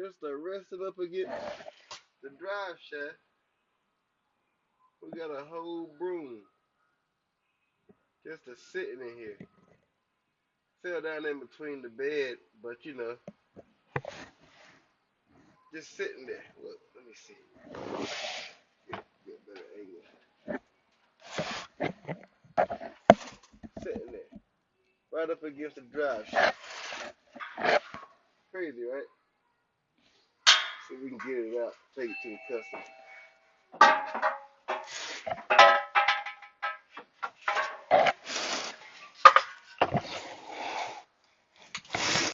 just to rest it up against the drive shaft. We got a whole broom just to sitting in here. Fell down in between the bed, but you know, just sitting there. Look, let me see. Get a better angle. Sitting there, right up against the drive shaft. Crazy, right? See if we can get it out, take it to the customer.